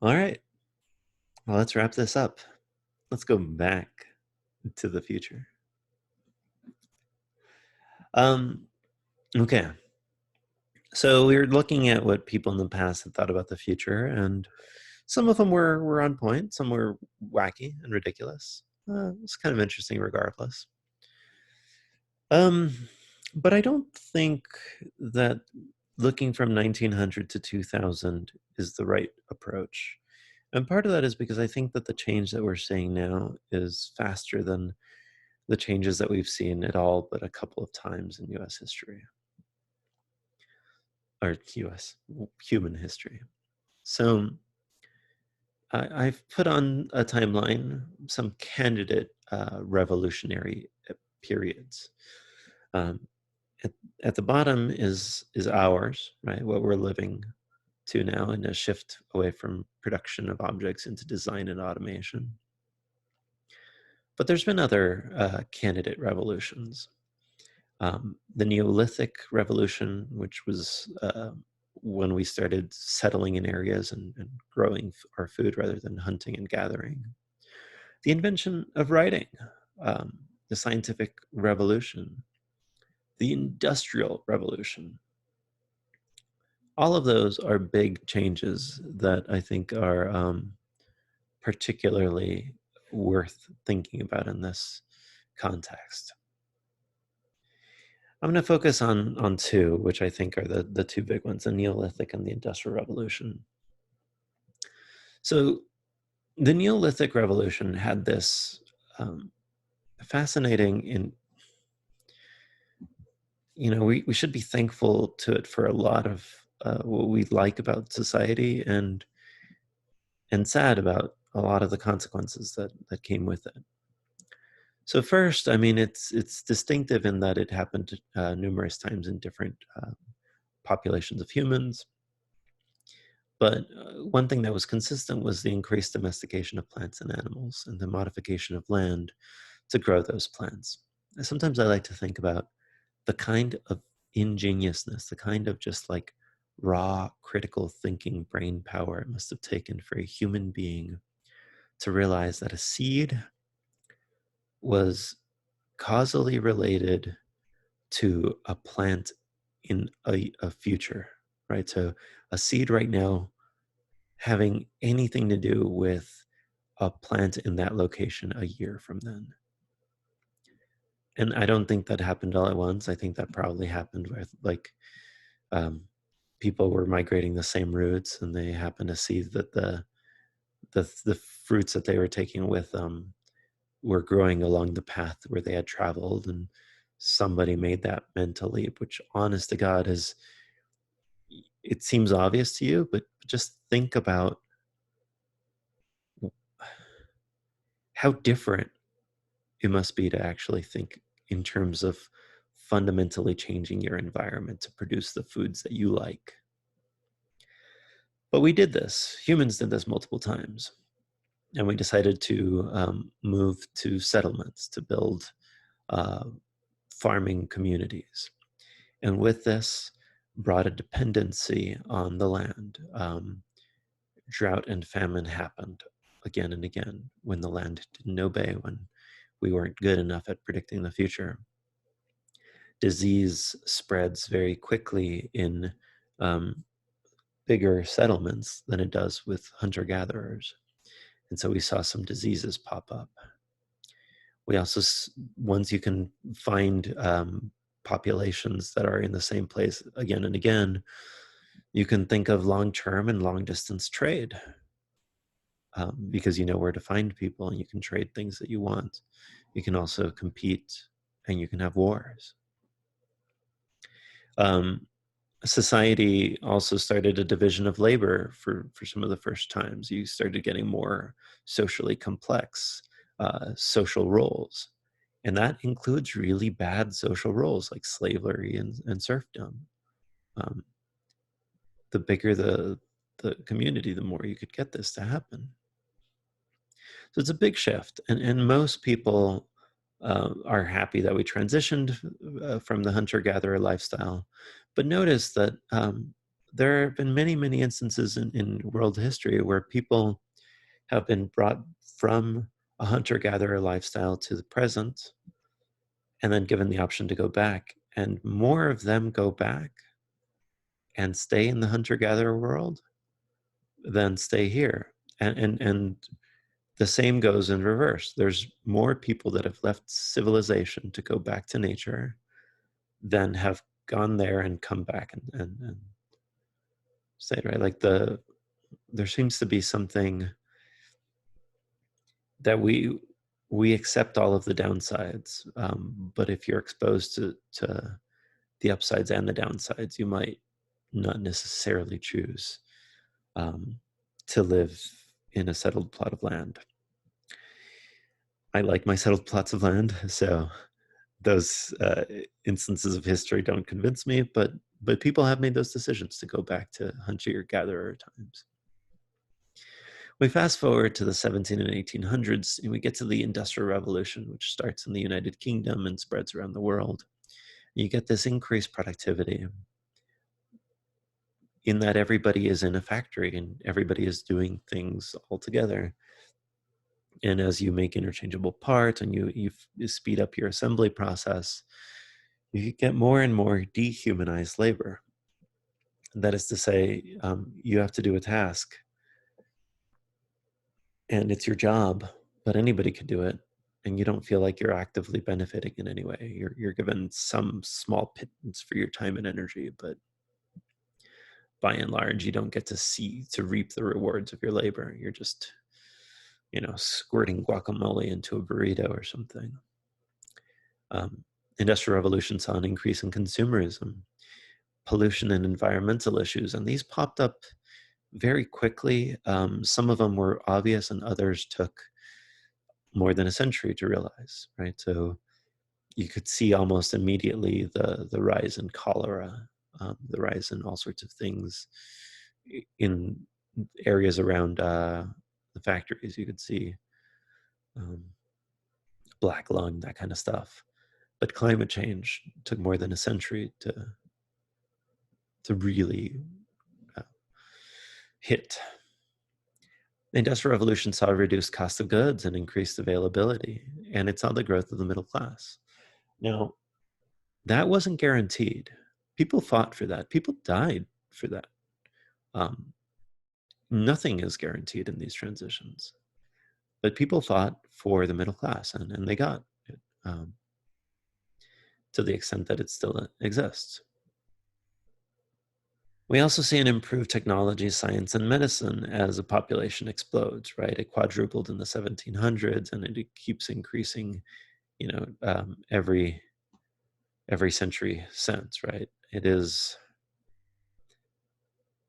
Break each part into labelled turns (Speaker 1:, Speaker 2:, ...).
Speaker 1: All right. Well, let's wrap this up. Let's go back to the future. Um, okay. So we were looking at what people in the past had thought about the future, and some of them were on point, some were wacky and ridiculous. It's kind of interesting regardless. Um, but I don't think that looking from 1900 to 2000 is the right approach. And part of that is because I think that the change that we're seeing now is faster than the changes that we've seen at all but a couple of times in US history, or US human history. So I've put on a timeline some candidate revolutionary periods. Um, at, at the bottom is ours, right? What we're living to now in a shift away from production of objects into design and automation. But there's been other candidate revolutions. The Neolithic Revolution, which was when we started settling in areas and growing our food rather than hunting and gathering. The invention of writing, the scientific revolution, the industrial revolution. All of those are big changes that I think are particularly worth thinking about in this context. I'm going to focus on two, which I think are the two big ones, the Neolithic and the Industrial Revolution. So the Neolithic Revolution had this fascinating we should be thankful to it for a lot of what we like about society and sad about a lot of the consequences that came with it. So first, I mean, it's distinctive in that it happened numerous times in different populations of humans. But one thing that was consistent was the increased domestication of plants and animals and the modification of land to grow those plants. And sometimes I like to think about the kind of ingeniousness, the kind of just like raw critical thinking brain power it must have taken for a human being to realize that a seed was causally related to a plant in a future, right? So a seed right now having anything to do with a plant in that location a year from then. And I don't think that happened all at once. I think that probably happened with like um, people were migrating the same routes, and they happened to see that the fruits that they were taking with them were growing along the path where they had traveled, and somebody made that mental leap. Which, honest to God, is it seems obvious to you, but just think about how different it must be to actually think in terms of fundamentally changing your environment to produce the foods that you like. But we did this. Humans did this multiple times. And we decided to move to settlements to build uh, farming communities. And with this, brought a dependency on the land. Drought and famine happened again and again when the land didn't obey, when we weren't good enough at predicting the future. Disease spreads very quickly in um, bigger settlements than it does with hunter gatherers. And so we saw some diseases pop up. We also, once you can find populations that are in the same place again and again, you can think of long-term and long-distance trade because you know where to find people and you can trade things that you want. You can also compete and you can have wars. Um, Society also started a division of labor for some of the first times. You started getting more socially complex social roles. And that includes really bad social roles like slavery and serfdom. Um, the bigger the community, the more you could get this to happen. So it's a big shift. And most people are happy that we transitioned from the hunter-gatherer lifestyle. But notice that there have been many, many instances in world history where people have been brought from a hunter-gatherer lifestyle to the present and then given the option to go back. And more of them go back and stay in the hunter-gatherer world than stay here. And the same goes in reverse. There's more people that have left civilization to go back to nature than have gone there and come back and stayed, right? Like there seems to be something that we accept all of the downsides, but if you're exposed to the upsides and the downsides, you might not necessarily choose um, to live in a settled plot of land. I like my settled plots of land, so those instances of history don't convince me, but people have made those decisions to go back to hunter-gatherer times. We fast forward to the 17 and 1800s, and we get to the Industrial Revolution, which starts in the United Kingdom and spreads around the world. You get this increased productivity in that everybody is in a factory and everybody is doing things all together. And as you make interchangeable parts and you speed up your assembly process, you get more and more dehumanized labor. That is to say, you have to do a task and it's your job, but anybody could do it. And you don't feel like you're actively benefiting in any way. You're given some small pittance for your time and energy, but by and large, you don't get to reap the rewards of your labor. You're just, squirting guacamole into a burrito or something. Industrial Revolution saw an increase in consumerism, pollution, and environmental issues, and these popped up very quickly. Some of them were obvious, and others took more than a century to realize. Right, so you could see almost immediately the rise in cholera, the rise in all sorts of things in areas around the factories. You could see um, black lung, that kind of stuff. But climate change took more than a century to really uh, hit. The Industrial Revolution saw a reduced cost of goods and increased availability, and it saw the growth of the middle class. Now, that wasn't guaranteed. People fought for that. People died for that. Um, Nothing is guaranteed in these transitions, but people fought for the middle class, and they got it to the extent that it still exists. We also see an improved technology, science, and medicine as a population explodes, right? It quadrupled in the 1700s, and it keeps increasing, every century since, right? It is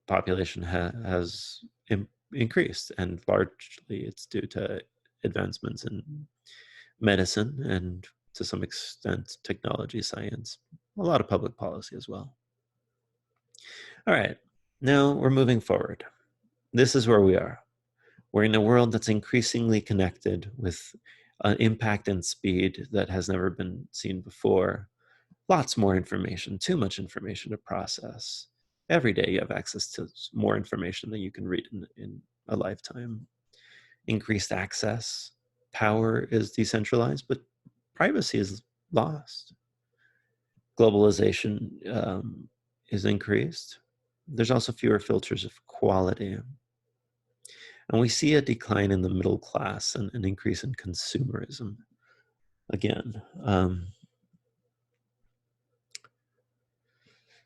Speaker 1: population has increased, and largely it's due to advancements in medicine and to some extent technology, science, a lot of public policy as well. All right, now we're moving forward. This is where we are. We're in a world that's increasingly connected with an impact and speed that has never been seen before. Lots more information, too much information to process. Every day you have access to more information than you can read in a lifetime. Increased access. Power is decentralized, but privacy is lost. Globalization is increased. There's also fewer filters of quality. And we see a decline in the middle class and an increase in consumerism. Again,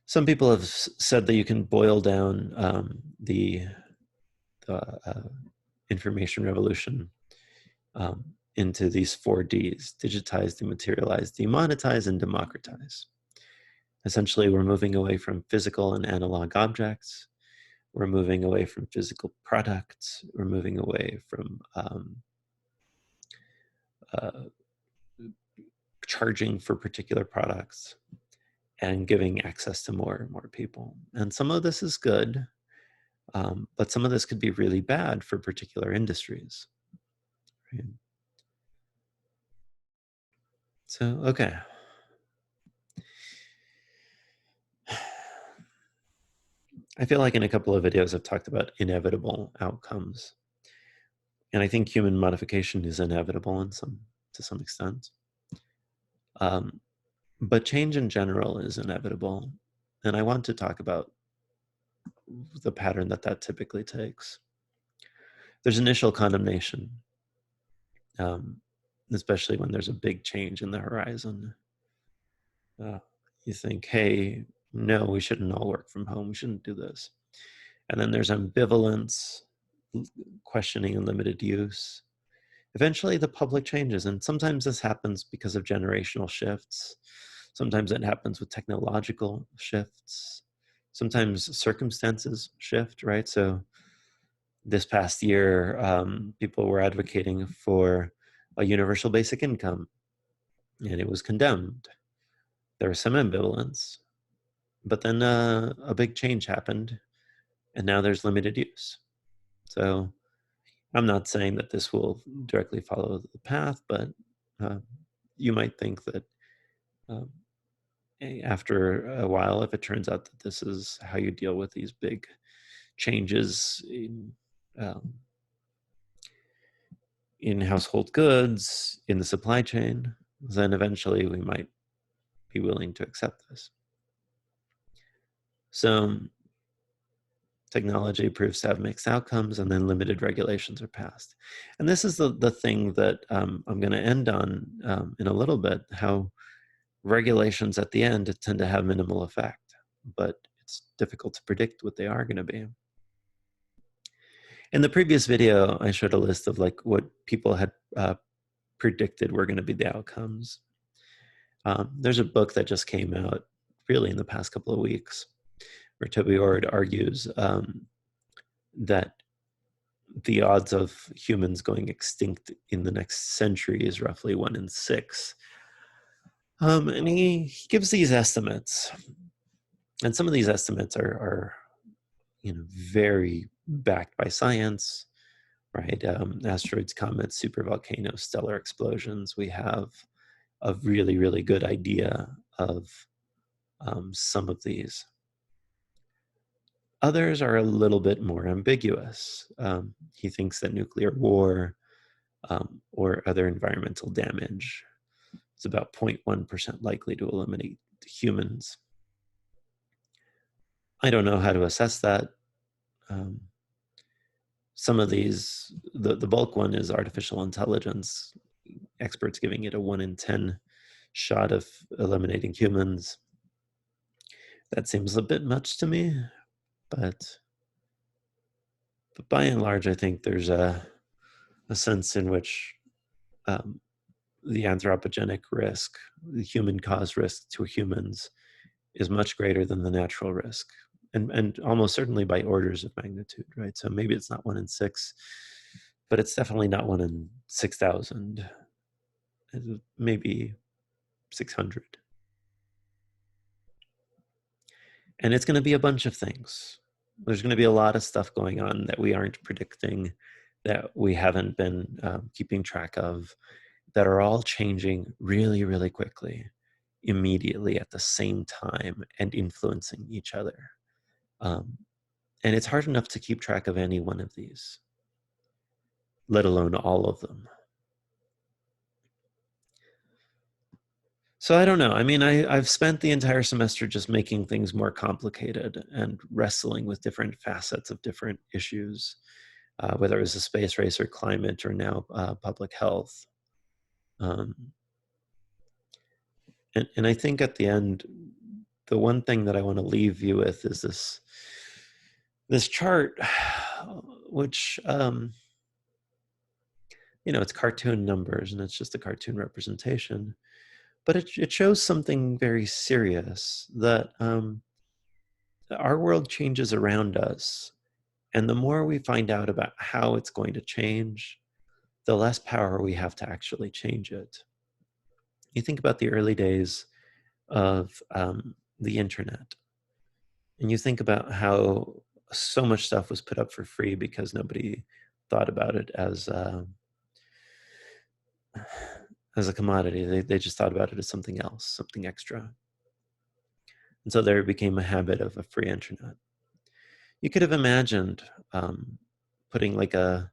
Speaker 1: some people have said that you can boil down the information revolution into these 4Ds: digitize, dematerialize, demonetize, and democratize. Essentially, we're moving away from physical and analog objects. We're moving away from physical products. We're moving away from uh, charging for particular products and giving access to more and more people. And some of this is good, but some of this could be really bad for particular industries. Right? So, okay. I feel like in a couple of videos I've talked about inevitable outcomes. And I think human modification is inevitable to some extent. Um, but change in general is inevitable. And I want to talk about the pattern that typically takes. There's initial condemnation, um, especially when there's a big change in the horizon. You think, hey, no, we shouldn't all work from home. We shouldn't do this. And then there's ambivalence, questioning and limited use. Eventually, the public changes. And sometimes this happens because of generational shifts. Sometimes it happens with technological shifts. Sometimes circumstances shift, right? So this past year, people were advocating for a universal basic income, and it was condemned. There was some ambivalence, but then a big change happened, and now there's limited use. So I'm not saying that this will directly follow the path, but uh, you might think that um, after a while, if it turns out that this is how you deal with these big changes um, in household goods, in the supply chain, then eventually we might be willing to accept this. So technology proves to have mixed outcomes, and then limited regulations are passed. And this is the thing that I'm going to end on in a little bit, how regulations at the end tend to have minimal effect, but it's difficult to predict what they are going to be. In the previous video, I showed a list of like what people had predicted were going to be the outcomes. There's a book that just came out really in the past couple of weeks where Toby Ord argues that the odds of humans going extinct in the next century is roughly 1 in 6. And he gives these estimates. And some of these estimates are very backed by science, right? Asteroids, comets, supervolcanoes, stellar explosions. We have a really, really good idea of some of these. Others are a little bit more ambiguous. He thinks that nuclear war or other environmental damage is about 0.1% likely to eliminate humans. I don't know how to assess that. Some of these, the bulk one is artificial intelligence, experts giving it a 1 in 10 shot of eliminating humans. That seems a bit much to me, but by and large, I think there's a sense in which the anthropogenic risk, the human caused risk to humans, is much greater than the natural risk, and almost certainly by orders of magnitude, right? So maybe it's not 1 in 6, but it's definitely not 1 in 6,000. Maybe 600. And it's going to be a bunch of things. There's going to be a lot of stuff going on that we aren't predicting, that we haven't been keeping track of, that are all changing really, really quickly, immediately at the same time, and influencing each other. And it's hard enough to keep track of any one of these, let alone all of them. So I don't know. I mean, I've spent the entire semester just making things more complicated and wrestling with different facets of different issues, whether it was a space race or climate or now public health. And I think at the end, the one thing that I want to leave you with is this chart, which it's cartoon numbers and it's just a cartoon representation. But it shows something very serious, that our world changes around us. And the more we find out about how it's going to change, the less power we have to actually change it. You think about the early days of the internet, and you think about how so much stuff was put up for free because nobody thought about it as a commodity. They just thought about it as something else, something extra. And so there became a habit of a free internet. You could have imagined putting like a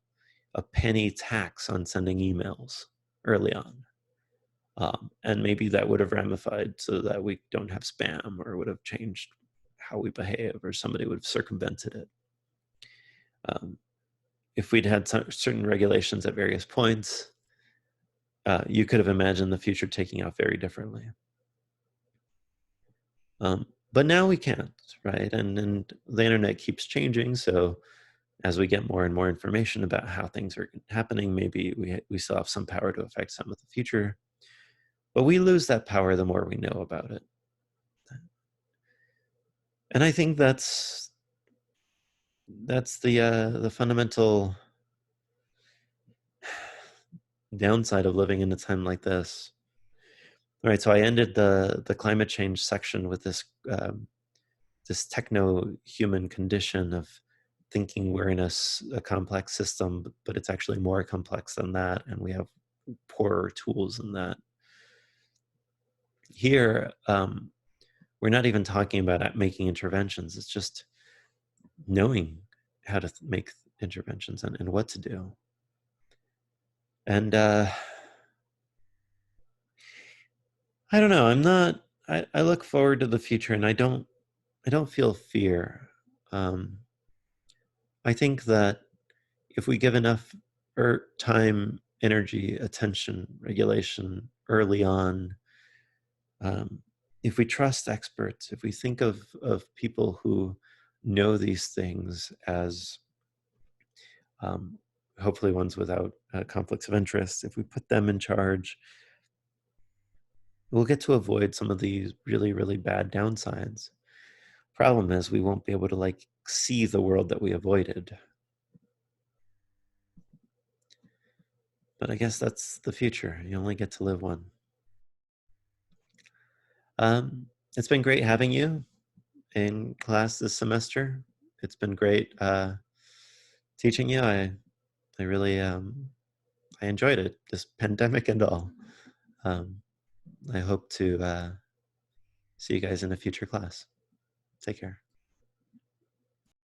Speaker 1: penny tax on sending emails early on. And maybe that would have ramified so that we don't have spam, or would have changed how we behave, or somebody would have circumvented it. Um, if we'd had certain regulations at various points, you could have imagined the future taking out very differently. But now we can't, right? And the internet keeps changing, so as we get more and more information about how things are happening, maybe we still have some power to affect some of the future. But we lose that power the more we know about it. And I think that's the fundamental downside of living in a time like this. All right, so I ended the climate change section with this techno-human condition of thinking we're in a complex system, but it's actually more complex than that, and we have poorer tools than that. Here, we're not even talking about making interventions. It's just knowing how to make interventions and what to do. And I don't know. I'm not. I look forward to the future, and I don't feel fear. Um, I think that if we give enough time, energy, attention, regulation early on, um, if we trust experts, if we think of people who know these things as um, hopefully ones without conflicts of interest, if we put them in charge, we'll get to avoid some of these really, really bad downsides. Problem is, we won't be able to like see the world that we avoided. But I guess that's the future. You only get to live one. It's been great having you in class this semester. It's been great teaching you. I really I enjoyed it, this pandemic and all. Um, I hope to see you guys in a future class. Take care.